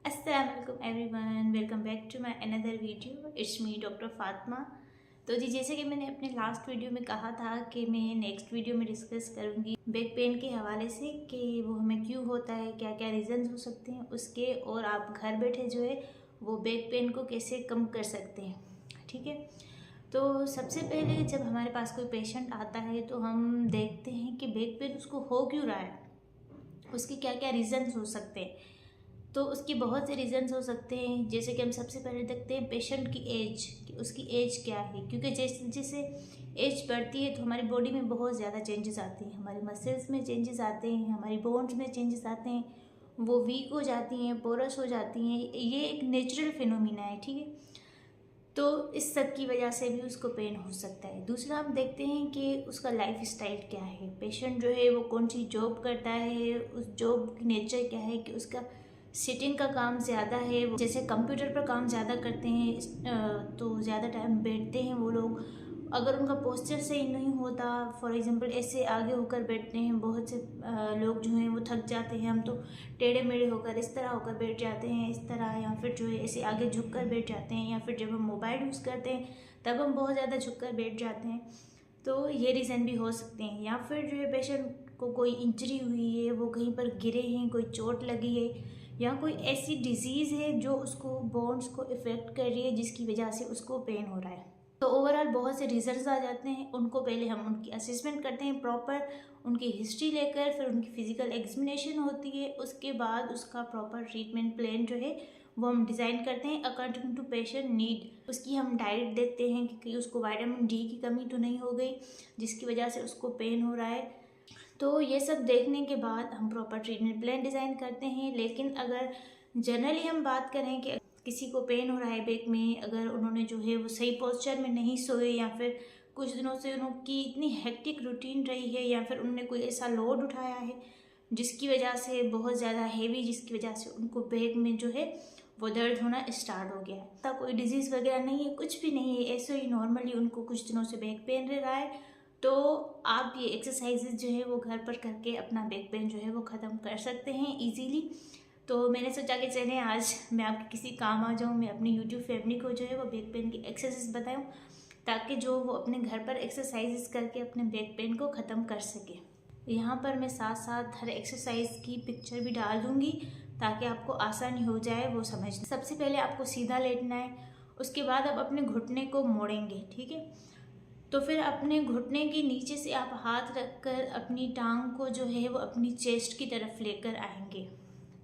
अस्सलाम वालेकुम everyone, welcome back to my another video. It's me doctor Fatima. तो जी, जैसे कि मैंने अपने लास्ट वीडियो में कहा था कि मैं नेक्स्ट वीडियो में डिस्कस करूंगी बैक पेन के हवाले से कि वो हमें क्यों होता है, क्या क्या रीज़न्स हो सकते हैं उसके, और आप घर बैठे जो है वो बैक पेन को कैसे कम कर सकते हैं। ठीक है, तो सबसे पहले जब हमारे पास कोई पेशेंट आता है तो हम देखते हैं कि बैक पेन उसको हो क्यों रहा है, उसके क्या क्या रीज़न्स हो सकते हैं। तो उसके बहुत से रीज़न्स हो सकते हैं। जैसे कि हम सबसे पहले देखते हैं पेशेंट की एज, कि उसकी एज क्या है, क्योंकि जैसे जैसे एज बढ़ती है तो हमारी बॉडी में बहुत ज़्यादा चेंजेस आते हैं, हमारे मसल्स में चेंजेस आते हैं, हमारी बोन्स में चेंजेस आते हैं, वो वीक हो जाती हैं, पोरस हो जाती हैं। ये एक नेचुरल फिनोमिना है, ठीक है। तो इस सब की वजह से भी उसको पेन हो सकता है। दूसरा हम देखते हैं कि उसका लाइफ स्टाइल क्या है, पेशेंट जो है वो कौन सी जॉब करता है, उस जॉब की नेचर क्या है, कि उसका सिटिंग का काम ज़्यादा है, जैसे कंप्यूटर पर काम ज़्यादा करते हैं तो ज़्यादा टाइम बैठते हैं वो लोग। अगर उनका पोस्चर सही नहीं होता, फॉर एग्जांपल ऐसे आगे होकर बैठते हैं, बहुत से लोग जो हैं वो थक जाते हैं, हम तो टेढ़े मेढ़े होकर इस तरह होकर बैठ जाते हैं, इस तरह, या फिर जो है ऐसे आगे झुक कर बैठ जाते हैं, या फिर जब हम मोबाइल यूज़ करते हैं तब हम बहुत ज़्यादा झुक कर बैठ जाते हैं। तो ये रीज़न भी हो सकते हैं। या फिर जो है पेशेंट को कोई इंजरी हुई है, वो कहीं पर गिरे हैं, कोई चोट लगी है, या कोई ऐसी डिजीज़ है जो उसको बोन्स को इफ़ेक्ट कर रही है जिसकी वजह से उसको पेन हो रहा है। तो ओवरऑल बहुत से रिजल्ट्स आ जाते हैं। उनको पहले हम उनकी असेसमेंट करते हैं प्रॉपर, उनकी हिस्ट्री लेकर, फिर उनकी फ़िज़िकल एग्जामिनेशन होती है, उसके बाद उसका प्रॉपर ट्रीटमेंट प्लान जो है वो हम डिज़ाइन करते हैं अकॉर्डिंग टू पेशेंट नीड। उसकी हम डाइट देते हैं कि उसको विटामिन डी की कमी तो नहीं हो गई जिसकी वजह से उसको पेन हो रहा है। तो ये सब देखने के बाद हम प्रॉपर ट्रीटमेंट प्लान डिज़ाइन करते हैं। लेकिन अगर जनरली हम बात करें कि किसी को पेन हो रहा है बैक में, अगर उन्होंने जो है वो सही पोस्चर में नहीं सोए, या फिर कुछ दिनों से उनकी इतनी हेक्टिक रूटीन रही है, या फिर उन्होंने कोई ऐसा लोड उठाया है जिसकी वजह से बहुत ज़्यादा हैवी, जिसकी वजह से उनको बैक में जो है वो दर्द होना स्टार्ट हो गया है। तब कोई डिजीज़ वगैरह नहीं है, कुछ भी नहीं है, ऐसे ही नॉर्मली उनको कुछ दिनों से बैक पेन रह रहा है, तो आप ये एक्सरसाइजेज जो है वो घर पर करके अपना बैक पेन जो है वो ख़त्म कर सकते हैं इजीली। तो मैंने सोचा कि चलें आज मैं आपके किसी काम आ जाऊँ, मैं अपनी यूट्यूब फैमिली को जो है वो बैक पेन की एक्सरसाइज बताऊँ, ताकि जो वो अपने घर पर एक्सरसाइजेस करके अपने बैक पेन को ख़त्म कर सके। यहाँ पर मैं साथ साथ हर एक्सरसाइज की पिक्चर भी डाल दूँगी ताकि आपको आसानी हो जाए वो समझना। सबसे पहले आपको सीधा लेटना है, उसके बाद आप अपने घुटने को मोड़ेंगे, ठीक है। तो फिर अपने घुटने के नीचे से आप हाथ रखकर अपनी टांग को जो है वो अपनी चेस्ट की तरफ लेकर आएंगे,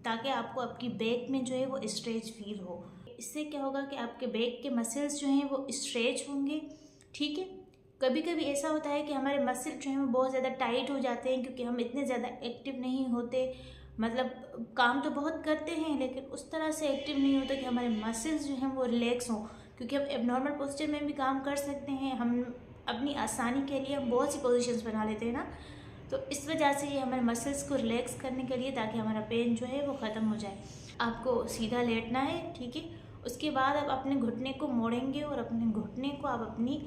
ताकि आपको आपकी बैक में जो है वो स्ट्रेच फील हो। इससे क्या होगा कि आपके बैक के मसल्स जो हैं वो स्ट्रेच होंगे, ठीक है। कभी कभी ऐसा होता है कि हमारे मसल जो हैं वो बहुत ज़्यादा टाइट हो जाते हैं, क्योंकि हम इतने ज़्यादा एक्टिव नहीं होते, मतलब काम तो बहुत करते हैं लेकिन उस तरह से एक्टिव नहीं होता कि हमारे मसल्स जो हैं वो रिलैक्स हों। क्योंकि हम एबनॉर्मल पोस्चर में भी काम कर सकते हैं, हम अपनी आसानी के लिए हम बहुत सी पोजीशंस बना लेते हैं ना, तो इस वजह से ये हमारे मसल्स को रिलैक्स करने के लिए, ताकि हमारा पेन जो है वो ख़त्म हो जाए। आपको सीधा लेटना है, ठीक है। उसके बाद आप अपने घुटने को मोड़ेंगे और अपने घुटने को आप अपनी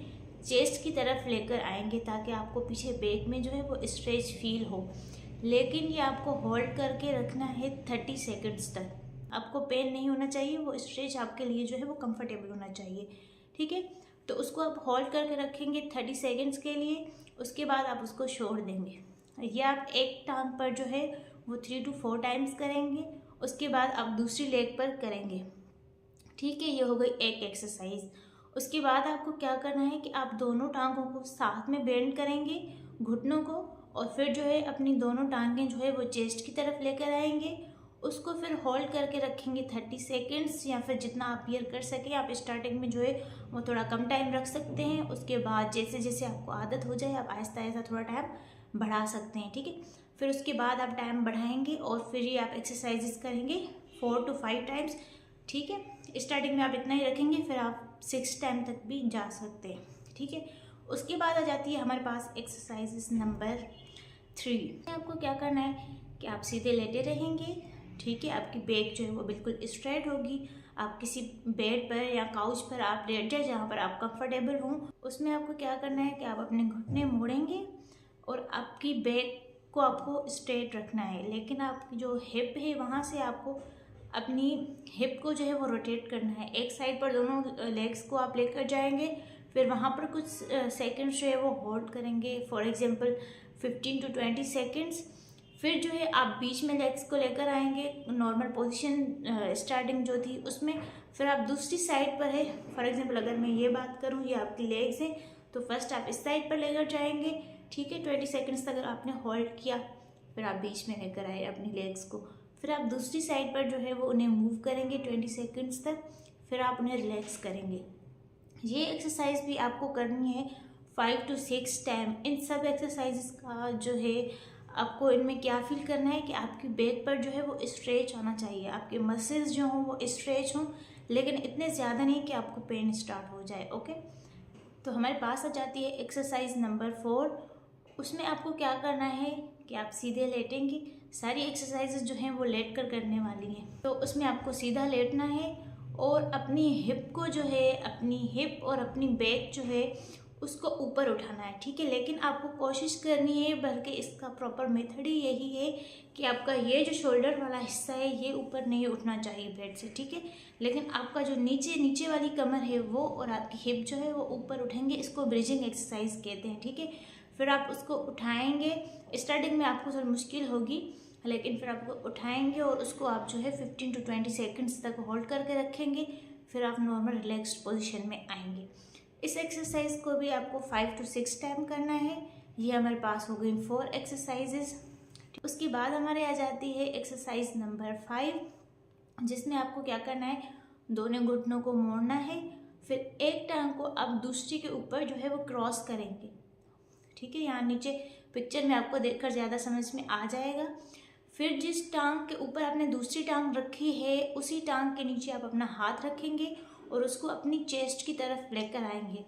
चेस्ट की तरफ लेकर आएंगे, ताकि आपको पीछे बैक में जो है वो स्ट्रेच फील हो। लेकिन ये आपको होल्ड करके रखना है 30 सेकेंड्स तक। आपको पेन नहीं होना चाहिए, वो स्ट्रेच आपके लिए जो है वो कंफर्टेबल होना चाहिए, ठीक है। तो उसको आप होल्ड करके रखेंगे 30 सेकेंड्स के लिए, उसके बाद आप उसको छोड़ देंगे। ये आप एक टांग पर जो है वो 3 to 4 टाइम्स करेंगे, उसके बाद आप दूसरी लेग पर करेंगे, ठीक है। ये हो गई एक एक्सरसाइज। उसके बाद आपको क्या करना है कि आप दोनों टांगों को साथ में बेंड करेंगे, घुटनों को, और फिर जो है अपनी दोनों टांगें जो है वो चेस्ट की तरफ लेकर आएंगे, उसको फिर होल्ड करके रखेंगे 30 सेकेंड्स, या फिर जितना आप बियर कर सकें। आप स्टार्टिंग में जो है वो थोड़ा कम टाइम रख सकते हैं, उसके बाद जैसे जैसे आपको आदत हो जाए आप आहिस्ता आहिस्ता थोड़ा टाइम बढ़ा सकते हैं, ठीक है। फिर उसके बाद आप टाइम बढ़ाएंगे और फिर ये आप एक्सरसाइजेस करेंगे 4 to 5 टाइम्स, ठीक है। स्टार्टिंग में आप इतना ही रखेंगे, फिर आप 6 टाइम तक भी जा सकते हैं, ठीक है। उसके बाद आ जाती है हमारे पास एक्सरसाइजेस नंबर 3। आपको क्या करना है कि आप सीधे लेटे रहेंगे, ठीक है। आपकी बैक जो है वो बिल्कुल स्ट्रेट होगी। आप किसी बेड पर या काउच पर आप लेट जाए जहाँ पर आप कंफर्टेबल हों। उसमें आपको क्या करना है कि आप अपने घुटने मोड़ेंगे और आपकी बैक को आपको स्ट्रेट रखना है, लेकिन आपकी जो हिप है वहाँ से आपको अपनी हिप को जो है वो रोटेट करना है। एक साइड पर दोनों लेग्स को आप लेकर जाएंगे, फिर वहाँ पर कुछ सेकंड्स जो है वो होल्ड करेंगे, फॉर एग्जांपल 15 to 20 सेकंड्स। फिर जो है आप बीच में लेग्स को लेकर आएंगे, नॉर्मल पोजीशन स्टार्टिंग जो थी उसमें। फिर आप दूसरी साइड पर है, फॉर एग्जांपल अगर मैं ये बात करूँ, ये आपकी लेग्स हैं, तो फर्स्ट आप इस साइड पर लेकर जाएंगे, ठीक है। 20 सेकंड्स तक आपने होल्ड किया, फिर आप बीच में लेकर आए अपनी लेग्स को। फिर आप दूसरी साइड पर जो है वो उन्हें मूव करेंगे 20 सेकंड्स तक, फिर आप उन्हें रिलैक्स करेंगे। ये एक्सरसाइज भी आपको करनी है 5 to 6 टाइम। इन सब एक्सरसाइजेस का जो है आपको इनमें क्या फील करना है कि आपकी बैक पर जो है वो स्ट्रेच होना चाहिए, आपके मसल्स जो हों वो स्ट्रेच हों, लेकिन इतने ज़्यादा नहीं कि आपको पेन स्टार्ट हो जाए, ओके। तो हमारे पास आ जाती है एक्सरसाइज नंबर 4। उसमें आपको क्या करना है कि आप सीधे लेटेंगे। सारी एक्सरसाइजेज जो हैं वो लेट कर करने वाली हैं, तो उसमें आपको सीधा लेटना है और अपनी हिप को जो है, अपनी हिप और अपनी बैक जो है उसको ऊपर उठाना है, ठीक है। लेकिन आपको कोशिश करनी है, बल्कि इसका प्रॉपर मेथड ही यही है कि आपका ये जो शोल्डर वाला हिस्सा है ये ऊपर नहीं उठना चाहिए बेड से, ठीक है। लेकिन आपका जो नीचे वाली कमर है वो और आपकी हिप जो है वो ऊपर उठेंगे। इसको ब्रिजिंग एक्सरसाइज कहते हैं, ठीक है। फिर आप उसको उठाएंगे, स्टार्टिंग में आपको थोड़ी मुश्किल होगी, लेकिन फिर आपको उठाएंगे और उसको आप जो है 15 to 20 सेकंड्स तक होल्ड करके रखेंगे। फिर आप नॉर्मल रिलैक्स्ड पोजीशन में आएंगे। इस एक्सरसाइज को भी आपको 5 to 6 टाइम करना है। ये हमारे पास हो गई 4 एक्सरसाइजेज। उसके बाद हमारे आ जाती है एक्सरसाइज नंबर 5, जिसमें आपको क्या करना है, दोनों घुटनों को मोड़ना है, फिर एक टांग को आप दूसरी के ऊपर जो है वो क्रॉस करेंगे, ठीक है। यहाँ नीचे पिक्चर में आपको देखकर ज़्यादा समझ में आ जाएगा। फिर जिस टांग के ऊपर आपने दूसरी टांग रखी है उसी टांग के नीचे आप अपना हाथ रखेंगे और उसको अपनी चेस्ट की तरफ लेकर आएंगे।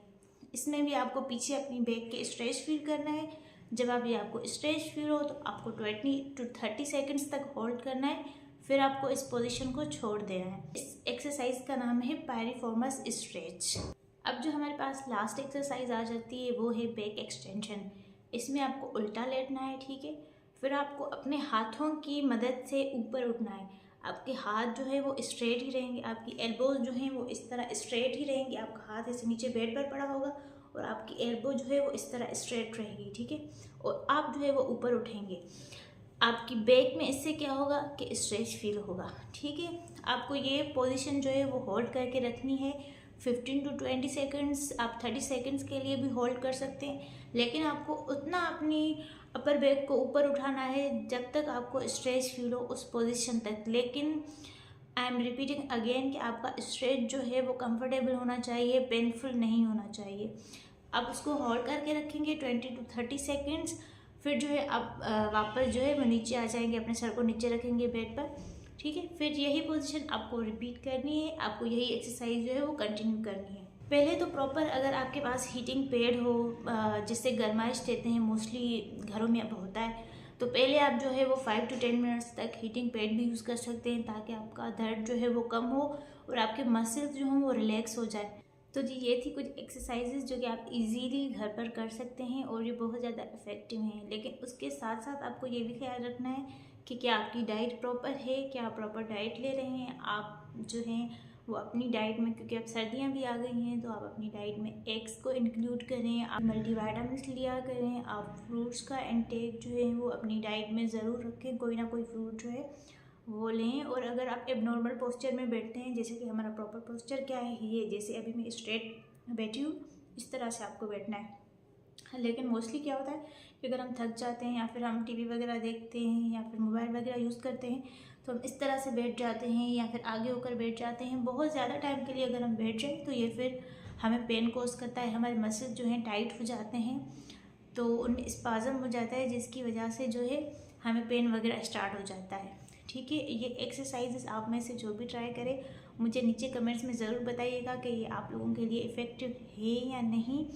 इसमें भी आपको पीछे अपनी बैक के स्ट्रेच फील करना है। जब आप ये आपको स्ट्रेच फील हो तो आपको 20 to 30 सेकंड्स तक होल्ड करना है, फिर आपको इस पोजीशन को छोड़ देना है। इस एक्सरसाइज का नाम है पायरिफॉर्मस स्ट्रेच। अब जो हमारे पास लास्ट एक्सरसाइज आ जाती है वो है बैक एक्सटेंशन। इसमें आपको उल्टा लेटना है, ठीक है। फिर आपको अपने हाथों की मदद से ऊपर उठना है। आपके हाथ जो है वो स्ट्रेट ही रहेंगे, आपकी एल्बोज जो हैं वो इस तरह स्ट्रेट ही रहेंगी। आपका हाथ ऐसे नीचे बेड पर पड़ा होगा और आपकी एल्बो जो है वो इस तरह स्ट्रेट रहेगी, ठीक है। और आप जो है वो ऊपर उठेंगे। आपकी बैक में इससे क्या होगा कि स्ट्रेच फील होगा, ठीक है। आपको ये पोजीशन जो है वो होल्ड करके रखनी है 15 to 20 सेकंड्स। आप 30 सेकंड्स के लिए भी होल्ड कर सकते हैं, लेकिन आपको उतना अपनी अपर बैक को ऊपर उठाना है जब तक आपको स्ट्रेच फील हो उस पोजीशन तक। लेकिन आई एम रिपीटिंग अगेन कि आपका स्ट्रेच जो है वो कंफर्टेबल होना चाहिए, पेनफुल नहीं होना चाहिए। आप उसको होल्ड करके रखेंगे 20 to 30 सेकंड्स। फिर जो है आप वापस जो है वो नीचे आ जाएंगे, अपने सर को नीचे रखेंगे बेड पर, ठीक है। फिर यही पोजीशन आपको रिपीट करनी है, आपको यही एक्सरसाइज जो है वो कंटिन्यू करनी है। पहले तो प्रॉपर अगर आपके पास हीटिंग पैड हो जिससे गर्माइश देते हैं, मोस्टली घरों में अब होता है, तो पहले आप जो है वो 5 to 10 मिनट्स तक हीटिंग पैड भी यूज़ कर सकते हैं, ताकि आपका दर्द जो है वो कम हो और आपके मसल्स जो हों वो रिलैक्स हो जाए। तो जी ये थी कुछ एक्सरसाइजेज जो कि आप इजीली घर पर कर सकते हैं और ये बहुत ज़्यादा इफ़ेक्टिव हैं। लेकिन उसके साथ साथ आपको ये भी ख्याल रखना है कि क्या आपकी डाइट प्रॉपर है, क्या आप प्रॉपर डाइट ले रहे हैं। आप जो हैं वो अपनी डाइट में, क्योंकि अब सर्दियाँ भी आ गई हैं, तो आप अपनी डाइट में एग्स को इंक्लूड करें, आप मल्टीविटामिन्स लिया करें, आप फ्रूट्स का इंटेक जो है वो अपनी डाइट में ज़रूर रखें, कोई ना कोई फ्रूट जो है वो लें। और अगर आप एबनॉर्मल पोस्चर में बैठते हैं, जैसे कि हमारा प्रॉपर पोस्चर क्या है, ये जैसे अभी मैं स्ट्रेट बैठी हूँ इस तरह से आपको बैठना है। लेकिन मोस्टली क्या होता है कि अगर हम थक जाते हैं या फिर हम टीवी वगैरह देखते हैं या फिर मोबाइल वगैरह यूज़ करते हैं तो हम इस तरह से बैठ जाते हैं या फिर आगे होकर बैठ जाते हैं। बहुत ज़्यादा टाइम के लिए अगर हम बैठ जाएँ तो ये फिर हमें पेन कोज करता है, हमारे मसल्स जो हैं टाइट हो जाते हैं, तो उनमें स्पाज़म हो जाता है, जिसकी वजह से जो है हमें पेन वगैरह स्टार्ट हो जाता है, ठीक है। ये एक्सरसाइजेस आप में से जो भी ट्राई करें मुझे नीचे कमेंट्स में ज़रूर बताइएगा कि ये आप लोगों के लिए इफ़ेक्टिव है या नहीं।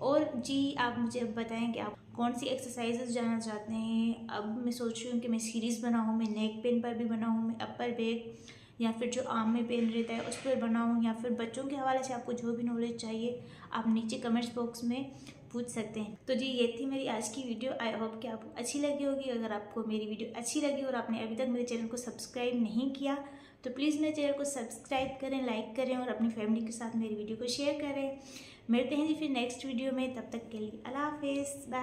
और जी आप मुझे अब बताएं कि आप कौन सी एक्सरसाइजेस जानना चाहते हैं। अब मैं सोच रही हूँ कि मैं सीरीज़ बनाऊँ, मैं नेक पेन पर भी बनाऊँ, मैं अपर बैक या फिर जो आर्म में पेन रहता है उस पर बनाऊँ, या फिर बच्चों के हवाले से आपको जो भी नॉलेज चाहिए आप नीचे कमेंट्स बॉक्स में पूछ सकते हैं। तो जी ये थी मेरी आज की वीडियो। आई होप कि आपको अच्छी लगी होगी। अगर आपको मेरी वीडियो अच्छी लगी और आपने अभी तक मेरे चैनल को सब्सक्राइब नहीं किया तो प्लीज़ मेरे चैनल को सब्सक्राइब करें, लाइक करें और अपनी फैमिली के साथ मेरी वीडियो को शेयर करें। मिलते हैं जी फिर नेक्स्ट वीडियो में, तब तक के लिए अल्लाह हाफिज़, बाय बाय।